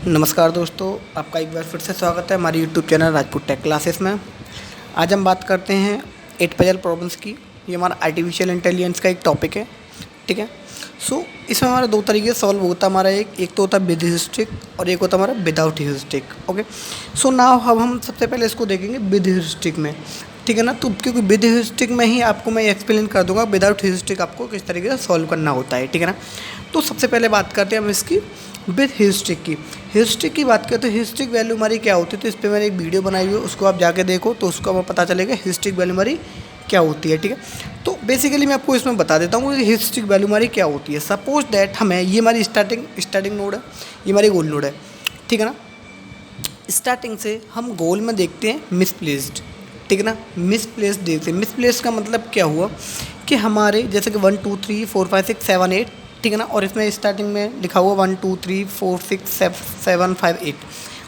नमस्कार दोस्तों, आपका एक बार फिर से स्वागत है हमारे YouTube channel Rajput tech classes में। आज हम बात करते हैं 8 पजल प्रॉब्लम्स की। ये हमारा आर्टिफिशियल इंटेलिजेंस का एक टॉपिक है, ठीक है। इसमें हमारा दो तरीके से सॉल्व होता है। हमारा एक तो होता है विद ह्यूरिस्टिक और एक होता है हमारा विदाउट ह्यूरिस्टिक। ओके, नाउ अब हम सबसे पहले इसको देखेंगे विद ह्यूरिस्टिक में, ठीक है ना। तो क्योंकि विद ह्यूरिस्टिक में ही आपको मैं एक्सप्लेन कर दूंगा विदाउट ह्यूरिस्टिक आपको किस तरीके से सॉल्व करना होता है, ठीक है ना। तो सबसे पहले बात करते हैं हम इसकी विद ह्यूरिस्टिक की। ह्यूरिस्टिक की बात करें तो ह्यूरिस्टिक वैल्यू हमारी क्या होती है, तो इस पर मैंने एक वीडियो बनाई हुई है, उसको आप जाके देखो तो उसको हमें पता चलेगा ह्यूरिस्टिक वैल्यू हमारी क्या होती है, ठीक है। तो बेसिकली मैं आपको इसमें बता देता हूँ कि ह्यूरिस्टिक वैल्यू हमारी क्या होती है। सपोज दैट हमें ये हमारी स्टार्टिंग नोड है, ये हमारी गोल नोड है, ठीक है ना। स्टार्टिंग से हम गोल में देखते हैं मिसप्लेस्ड, ठीक है ना। मिसप्लेस्ड देखते हैं। मिसप्लेस्ड का मतलब क्या हुआ कि हमारे जैसे कि 1 2 3 4 5 6 7 8, ठीक है ना। और इसमें स्टार्टिंग में लिखा हुआ 1 2 3 4 6 7 5 8।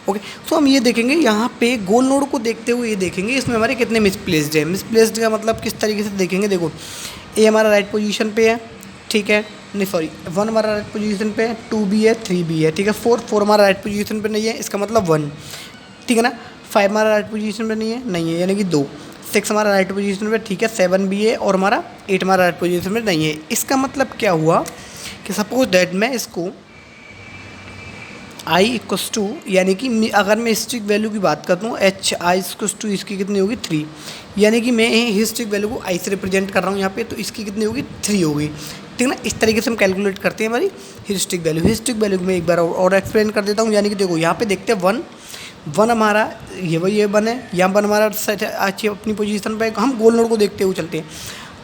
ओके, तो हम ये देखेंगे यहाँ पे गोल नोड को देखते हुए ये देखेंगे इसमें हमारे कितने मिसप्लेस्ड है। मिसप्लेस्ड का मतलब किस तरीके से देखेंगे, देखो ए हमारा राइट पोजीशन पे है, ठीक है, नहीं सॉरी 1 हमारा राइट पोजीशन पे है, 2 भी है, 3 भी है, ठीक है। 4 हमारा राइट पोजीशन पे नहीं है, इसका मतलब 1, ठीक है ना। 5 हमारा राइट पोजीशन पे नहीं है यानी कि 2। 6 हमारा राइट पोजीशन पे, ठीक है, 7 भी है और हमारा 8 हमारा राइट पोजीशन पे नहीं है। इसका मतलब क्या हुआ कि सपोज दैट मैं इसको i इक्वस टू, यानी कि अगर मैं हिस्ट्रिक वैल्यू की बात करता हूँ एच आई इक्वस टू, इसकी कितनी होगी 3, यानी कि मैं हिस्ट्रिक वैल्यू को i से रिप्रेजेंट कर रहा हूँ यहाँ पे, तो इसकी कितनी होगी 3 होगी, ठीक है ना। इस तरीके से हम कैलकुलेट करते हैं हमारी हिस्ट्रिक वैल्यू। हिस्ट्रिक वैल्यू में एक बार और एक्सप्लेन कर देता हूँ, यानी कि देखो यहाँ पे देखते हैं 1 हमारा ये 1 है, यहाँ 1 हमारा अच्छी अपनी पोजीशन पे, हम गोल नोड को देखते हुए चलते हैं।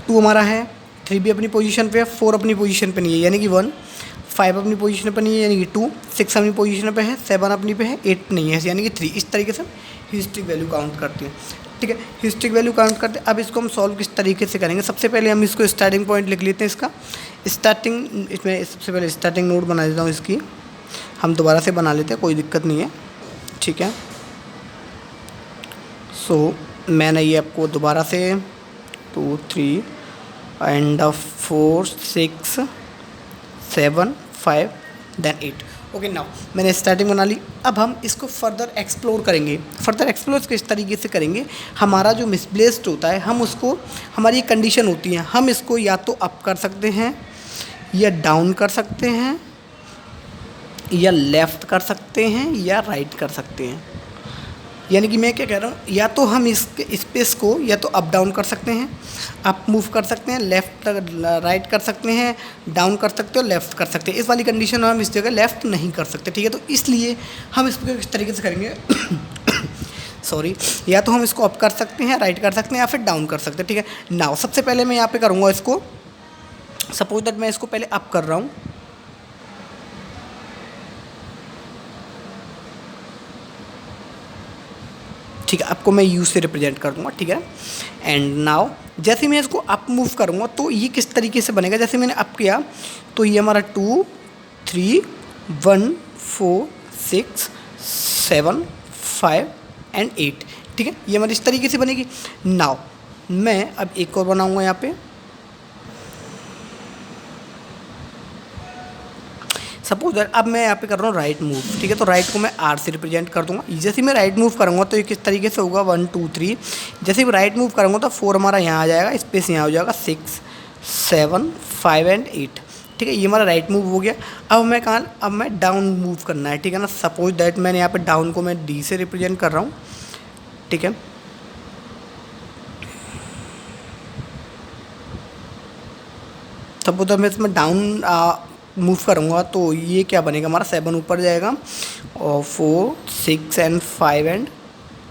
2 हमारा है, 3 भी अपनी पोजीशन पे है, 4 अपनी पोजीशन पे नहीं है यानी कि 1, 5 अपनी पोजीशन पे नहीं है यानी कि 2, 6 अपनी पोजीशन पे है, 7 अपनी पे है, 8 नहीं है यानी कि 3। इस तरीके से हम हिस्ट्रिक वैल्यू काउंट करते हैं, ठीक है। हिस्ट्रिक वैल्यू काउंट करते हैं। अब इसको हम सॉल्व किस तरीके से करेंगे, सबसे पहले हम इसको स्टार्टिंग पॉइंट लिख लेते हैं इसका। स्टार्टिंग, इसमें सबसे पहले स्टार्टिंग नोड बना देता हूँ इसकी, हम दोबारा से बना लेते हैं, कोई दिक्कत नहीं है, ठीक है। मैंने ये आपको दोबारा से 2 3 एंड 4 6 7 5 देन 8। ओके, नाउ मैंने स्टार्टिंग बना ली। अब हम इसको फर्दर एक्सप्लोर करेंगे। फर्दर एक्सप्लोर किस तरीके से करेंगे, हमारा जो मिसप्लेस्ड होता है हम उसको, हमारी कंडीशन होती है, हम इसको या तो अप कर सकते हैं या डाउन कर सकते हैं या लेफ़्ट कर सकते हैं या राइट कर सकते हैं। यानी कि मैं क्या कह रहा हूँ, या तो हम इस स्पेस को या तो अप डाउन कर सकते हैं, अप मूव कर सकते हैं, लेफ़्ट राइट कर सकते हैं, डाउन कर सकते हो, लेफ़्ट कर सकते हैं। इस वाली कंडीशन में हम इस जगह लेफ़्ट नहीं कर सकते, ठीक है। तो इसलिए हम इसको किस तरीके से करेंगे सॉरी, या तो हम इसको अप कर सकते हैं, राइट कर सकते हैं या फिर डाउन कर सकते हैं, ठीक है। नाउ सबसे पहले मैं यहाँ पर करूँगा इसको, सपोज दैट मैं इसको पहले अप कर रहा हूँ, ठीक है। आपको मैं यू से रिप्रेजेंट कर दूंगा, ठीक है। एंड नाउ जैसे मैं इसको अप मूव करूँगा तो ये किस तरीके से बनेगा, जैसे मैंने अप किया तो ये हमारा 2 3 1 4 6 7 5 एंड 8, ठीक है। ये हमारी इस तरीके से बनेगी। नाउ मैं अब एक और बनाऊँगा यहाँ पे, सपोज दैट अब मैं यहाँ पे कर रहा हूँ राइट मूव, ठीक है। तो राइट को मैं आर से रिप्रेजेंट कर दूंगा। जैसे मैं राइट मूव करूँगा तो ये किस तरीके से होगा 1 2 3, जैसे मैं राइट मूव करूँगा तो 4 हमारा यहाँ आ जाएगा, स्पेस यहाँ हो जाएगा 6 7 5 एंड 8, ठीक है। ये हमारा राइट मूव हो गया। अब मैं डाउन मूव करना है, ठीक है ना। सपोज दैट मैंने यहाँ पर डाउन को मैं डी से रिप्रेजेंट कर रहा हूँ, ठीक है। सपोज दैट मैं इसमें डाउन मूव करूँगा तो ये क्या बनेगा, हमारा 7 ऊपर जाएगा और 4 6 एंड 5 एंड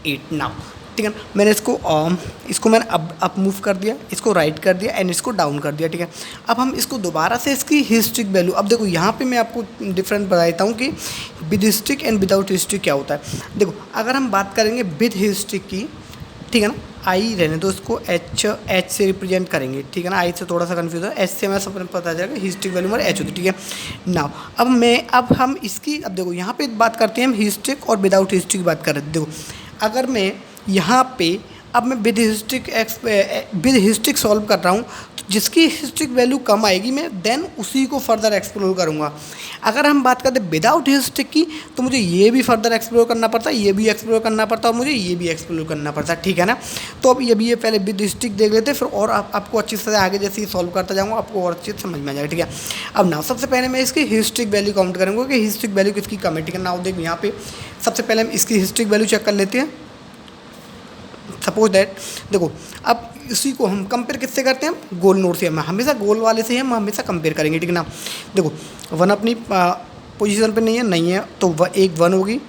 8 नाउ, ठीक है ना। मैंने इसको मैंने अप मूव कर दिया, इसको राइट कर दिया एंड इसको डाउन कर दिया, ठीक है। अब हम इसको दोबारा से इसकी हिस्ट्रिक वैल्यू, अब देखो यहाँ पे मैं आपको डिफरेंस बता देता हूँ कि with historic and without historic क्या होता है। देखो अगर हम बात करेंगे विद हिस्ट्रिक की, ठीक है ना, आई रहने तो उसको एच से रिप्रेजेंट करेंगे, ठीक है ना। आई से थोड़ा सा कन्फ्यूज है, एच से हमें सब पता चलेगा हिस्ट्रिक वैल्यू हमारी एच होती है, ठीक है। नाउ अब हम इसकी, अब देखो यहाँ पे बात करते हैं हम हिस्ट्रिक और विदाउट हिस्ट्रिक की बात कर रहे थे। देखो अगर मैं यहाँ पे अब मैं विद हिस्ट्रिक सॉल्व कर रहा हूँ, तो जिसकी हिस्ट्रिक वैल्यू कम आएगी मैं देन उसी को फर्दर एक्सप्लोर करूँगा। अगर हम बात करते विदाउट हिस्ट्रिक की, तो मुझे ये भी फर्दर एक्सप्लोर करना पड़ता है, ये भी एक्सप्लोर करना पड़ता है और मुझे ये भी एक्सप्लोर करना पड़ता है, ठीक है ना। तो अब ये पहले विद हिस्ट्रिक देख लेते हैं, फिर और आपको अच्छी से आगे जैसे ही सॉल्व करता जाऊँगा आपको और अच्छे से समझ में आ जाएगा, ठीक है। अब ना सबसे पहले मैं इसकी हिस्ट्रिक वैल्यू काउंट करूँगा कि हिस्ट्रिक वैल्यू किसकी कम है, ठीक है ना। देख यहाँ पे सबसे पहले हम इसकी हिस्ट्रिक वैल्यू चेक कर लेते हैं। सपोज दैट देखो, अब इसी को हम कंपेयर किससे करते हैं, गोल नोड से। हम हमेशा गोल वाले से हम हमेशा कंपेयर करेंगे, ठीक है ना। देखो 1 अपनी पोजीशन पे नहीं है तो एक 1 होगी,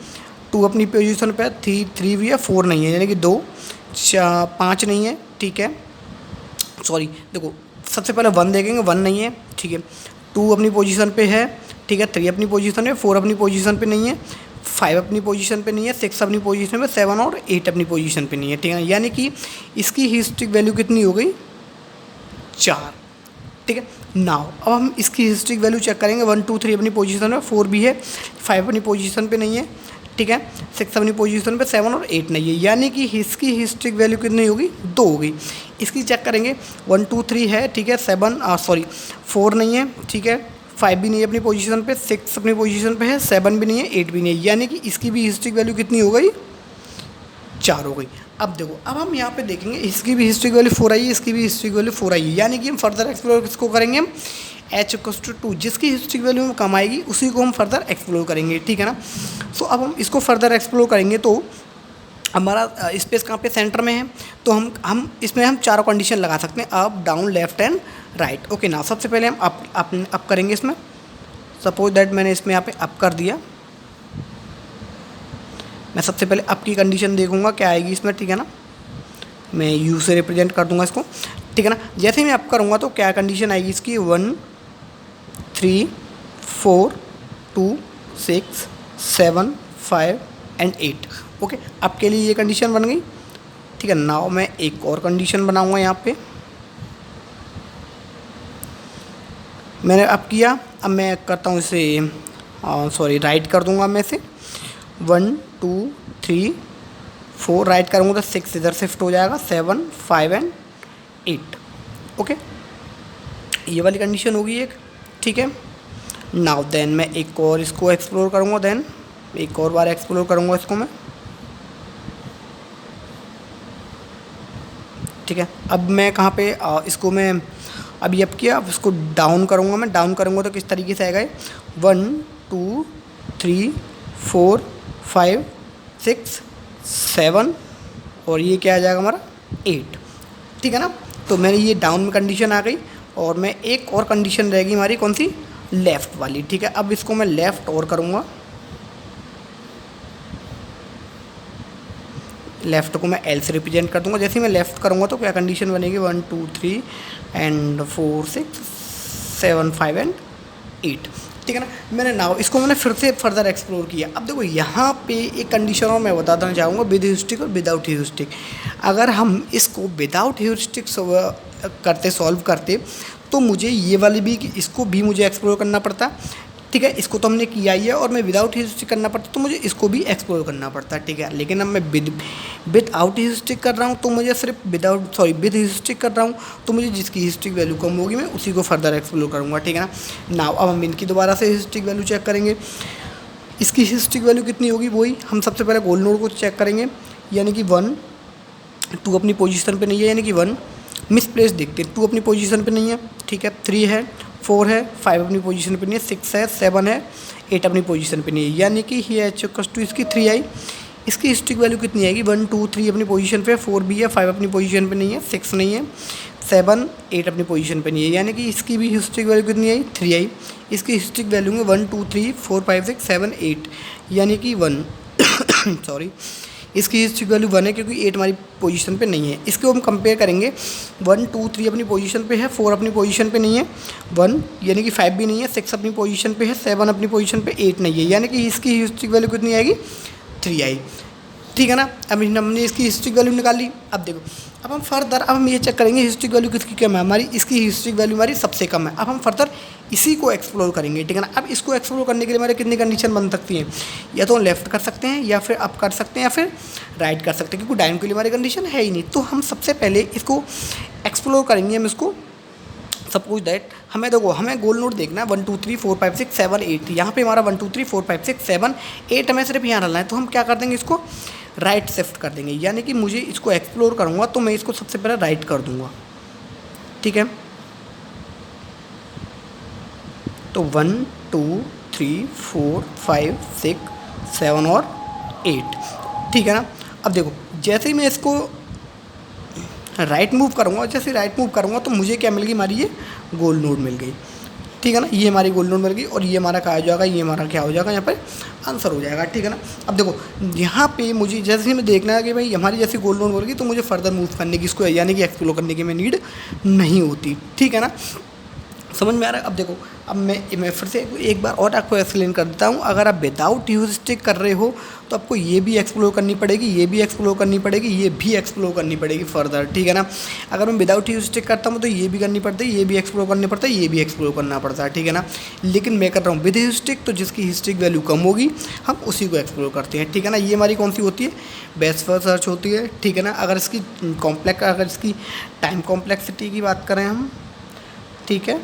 2 अपनी पोजीशन पे, 3 भी है, 4 नहीं है, यानी कि 2, 5 नहीं है, ठीक है। सॉरी देखो सबसे पहले 1 देखेंगे, 1 नहीं है, ठीक है। 2 अपनी पोजीशन पे है, ठीक है। 3 अपनी पोजीशन पे, 4 अपनी पोजीशन पे नहीं है, 5 अपनी पोजीशन पे नहीं है, 6 अपनी पोजीशन पे, 7 और 8 अपनी पोजीशन पे नहीं है, ठीक है। यानी कि इसकी हिस्ट्रिक वैल्यू कितनी हो गई, 4, ठीक है। नाउ अब हम इसकी हिस्ट्रिक वैल्यू चेक करेंगे। 1 2 3 अपनी पोजीशन पे, 4 भी है, 5 अपनी पोजीशन पे नहीं है, ठीक है। 6 अपनी पोजीशन पे, 7 और 8 नहीं है, यानी कि इसकी हिस्ट्रिक वैल्यू कितनी होगी, 2 होगी। इसकी चेक करेंगे, 1 2 3 है, ठीक है। 4 नहीं है, ठीक है। 5 भी नहीं है अपनी पोजीशन पे, 6 अपनी पोजीशन पे है, 7 भी नहीं है, 8 भी नहीं है, यानी कि इसकी भी हिस्ट्रिक वैल्यू कितनी हो गई, 4 हो गई। अब देखो, अब हम यहाँ पे देखेंगे इसकी भी हिस्ट्रिक वैल्यू 4 आई है, इसकी भी हिस्ट्रिक वैल्यू 4 आई है, यानी कि हम फर्दर एक्सप्लोर किसको करेंगे, हम h=2 जिसकी हिस्ट्रिक वैल्यू कम आएगी उसी को हम फर्दर एक्सप्लोर करेंगे, ठीक है ना। सो अब हम इसको फर्दर एक्सप्लोर करेंगे तो हमारा स्पेस कहाँ पे, सेंटर में है, तो हम इसमें हम चारों कंडीशन लगा सकते हैं, up down left and right. Okay ना, सबसे पहले हम अप करेंगे इसमें। सपोज दैट मैंने इसमें यहाँ पे अप कर दिया, मैं सबसे पहले अप की कंडीशन देखूंगा क्या आएगी इसमें, ठीक है ना। मैं यू से रिप्रेजेंट कर दूंगा इसको, ठीक है ना। जैसे ही मैं अप करूँगा तो क्या कंडीशन आएगी इसकी, 1 3 4 2 6 7 5 एंड 8। ओके, अप के लिए ये कंडीशन बन गई, ठीक है। नाउ मैं एक और कंडीशन बनाऊंगा यहाँ पे, मैंने अप किया, अब मैं करता हूँ इसे सॉरी राइट कर दूंगा मैं इसे, 1 2 3 4 राइट करूँगा तो 6 इधर शिफ्ट हो जाएगा, 7 5 एंड 8। ओके, ये वाली कंडीशन होगी एक, ठीक है। नाउ देन मैं एक और इसको एक्सप्लोर करूँगा, देन एक और बार एक्सप्लोर करूँगा इसको मैं, ठीक है। अब मैं कहाँ पे इसको मैं अभी अप किया, अब इसको डाउन करूँगा मैं, डाउन करूँगा तो किस तरीके से आएगा, 1 2 3 4 5 6 7 और ये क्या आ जाएगा हमारा 8, ठीक है ना। तो मैंने ये डाउन में कंडीशन आ गई और मैं एक और कंडीशन रहेगी हमारी, कौन सी, लेफ़्ट वाली, ठीक है। अब इसको मैं लेफ़्ट और करूँगा, लेफ़्ट को मैं एल से रिप्रेजेंट कर दूंगा। जैसे ही मैं लेफ़्ट करूँगा तो क्या कंडीशन बनेगी, 1 2 3 एंड 4 6 7 5 एंड 8, ठीक है ना। इसको मैंने फिर से फर्दर एक्सप्लोर किया। अब देखो यहाँ पे एक कंडीशन और मैं बताना चाहूँगा, विद ह्यूरिस्टिक और विदाउट ह्यूरिस्टिक। अगर हम इसको विदाउट ह्यूरिस्टिक सॉल्व करते तो मुझे ये वाली भी, इसको भी मुझे एक्सप्लोर करना पड़ता, ठीक है। इसको तो हमने किया ही है, और मैं विदाउट ह्यूरिस्टिक करना पड़ता तो मुझे इसको भी एक्सप्लोर करना पड़ता, ठीक है। लेकिन अब मैं विदाउट ह्यूरिस्टिक कर रहा हूँ तो मुझे सिर्फ विद ह्यूरिस्टिक कर रहा हूँ तो मुझे जिसकी ह्यूरिस्टिक वैल्यू कम होगी मैं उसी को फर्दर एक्सप्लोर करूँगा, ठीक है ना। नाउ अब हम इनकी दोबारा से ह्यूरिस्टिक वैल्यू चेक करेंगे। इसकी ह्यूरिस्टिक वैल्यू कितनी होगी, वही हम सबसे पहले गोल नोड को चेक करेंगे, यानी कि 1 2 अपनी पोजीशन पे नहीं है, यानी कि 1 मिसप्लेस देखते हैं, 2 अपनी पोजीशन पे नहीं है, ठीक है। 3 है, 4 है, 5 अपनी पोजीशन पे नहीं है, 6 है, 7 है, 8 अपनी पोजीशन पे नहीं है, यानी कि ये h=2 इसकी 3 आई। इसकी हिस्ट्रिक वैल्यू कितनी आएगी, 1 2 3 अपनी पोजीशन पे, 4 भी है, 5 अपनी पोजीशन पे नहीं है, 6 नहीं है, 7 8 अपनी पोजीशन पे नहीं है, यानी कि इसकी भी हिस्ट्रिक वैल्यू कितनी आई, 3 आई। इसकी हिस्ट्रिक वैल्यू में 1 2 3 4 5 6 7 8, यानी कि 1 सॉरी इसकी हिस्ट्रिक वैल्यू 1 है क्योंकि 8 हमारी पोजीशन पे नहीं है। इसको हम कंपेयर करेंगे, 1 2 3 अपनी पोजीशन पे है, 4 अपनी पोजीशन पे नहीं है, 1 यानी कि 5 भी नहीं है, 6 अपनी पोजीशन पे है, 7 अपनी पोजीशन पे, 8 नहीं है, यानी कि इसकी हिस्ट्रिक वैल्यू कितनी आएगी, 3 आई। ठीक है ना। अब हमने इसकी हिस्ट्रिक वैल्यू निकाल ली। अब देखो, अब हम फर्दर अब हम ये चेक करेंगे हिस्ट्रिक वैल्यू किसकी कम है हमारी, इसकी हिस्ट्रिक वैल्यू हमारी सबसे कम है। अब हम फर्दर इसी को एक्सप्लोर करेंगे, ठीक है ना। अब इसको एक्सप्लोर करने के लिए हमारे कितनी कंडीशन बन सकती हैं, या तो लेफ्ट कर सकते हैं, या फिर अप कर सकते हैं, या फिर राइट कर सकते हैं, क्योंकि डाउन के लिए हमारी कंडीशन है ही नहीं। तो हम सबसे पहले इसको एक्सप्लोर करेंगे, हम इसको सपोज दैट हमें देखो, हमें गोल नोड देखना है 1 2 3 4 5 6 7 8। यहाँ पे हमारा 1 2 3 4 5 6 7 8 हमें सिर्फ यहाँ डालना है। तो हम क्या कर देंगे, इसको राइट शिफ्ट कर देंगे, यानी कि मुझे इसको एक्सप्लोर करूँगा तो मैं इसको सबसे पहले राइट कर दूँगा, ठीक है। तो 1 2 3 4 5 6 7 और 8, ठीक है ना। अब देखो, जैसे ही मैं इसको राइट मूव करूँगा, जैसे राइट मूव करूँगा तो मुझे क्या मिल गई, हमारी ये गोल नोड मिल गई, ठीक है ना। ये हमारी गोल नोड मिल गई, और ये हमारा क्या हो जाएगा, ये हमारा क्या हो जाएगा, यहाँ पर आंसर हो जाएगा, ठीक है ना। अब देखो, यहाँ पे मुझे जैसे ही मैं देखना है कि भाई हमारी जैसी गोल नोड मिल गई, तो मुझे फर्दर मूव करने की, इसको यानी कि एक्सप्लोर करने की मैं नीड नहीं होती, ठीक है ना। समझ में आ रहा है। अब देखो, अब मैं फिर से एक बार और आपको एक्सप्लेन कर देता हूँ। अगर आप विदाउट ह्यूरिस्टिक कर रहे हो तो आपको ये भी एक्सप्लोर करनी पड़ेगी, ये भी एक्सप्लोर करनी पड़ेगी, ये भी एक्सप्लोर करनी पड़ेगी फर्दर, ठीक है ना। अगर मैं विदाउट ह्यूरिस्टिक करता हूँ तो ये भी करनी पड़ती है, ये भी एक्सप्लोर करनी पड़ता है, ये भी एक्सप्लोर करना पड़ता है, ठीक है ना। लेकिन मैं कर रहा हूँ विद ह्यूरिस्टिक, तो जिसकी हिस्ट्रिक वैल्यू कम होगी हम उसी को एक्सप्लोर करते हैं, ठीक है ना। ये हमारी कौन सी होती है, बेस्ट फर्स्ट सर्च होती है, ठीक है ना। अगर इसकी अगर इसकी टाइम कॉम्प्लेक्सिटी की बात करें हम, ठीक है,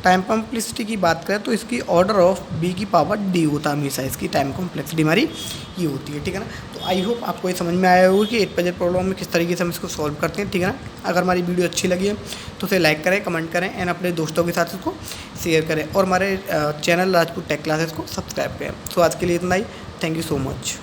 टाइम कॉम्प्लेक्सिटी की बात करें तो इसकी ऑर्डर ऑफ बी की पावर डी होता है हमेशा, इसकी टाइम कॉम्प्लेक्सिटी हमारी ये होती है, ठीक है ना। तो आई होप आपको ये समझ में आया होगा कि 8 पजल प्रॉब्लम में किस तरीके से हम इसको सॉल्व करते हैं, ठीक है ना। अगर हमारी वीडियो अच्छी लगी है तो उसे लाइक करें, कमेंट करें, एंड अपने दोस्तों के साथ इसको शेयर करें, और हमारे चैनल राजपूत टेक क्लासेस को सब्सक्राइब करें। तो आज के लिए इतना ही, थैंक यू सो मच।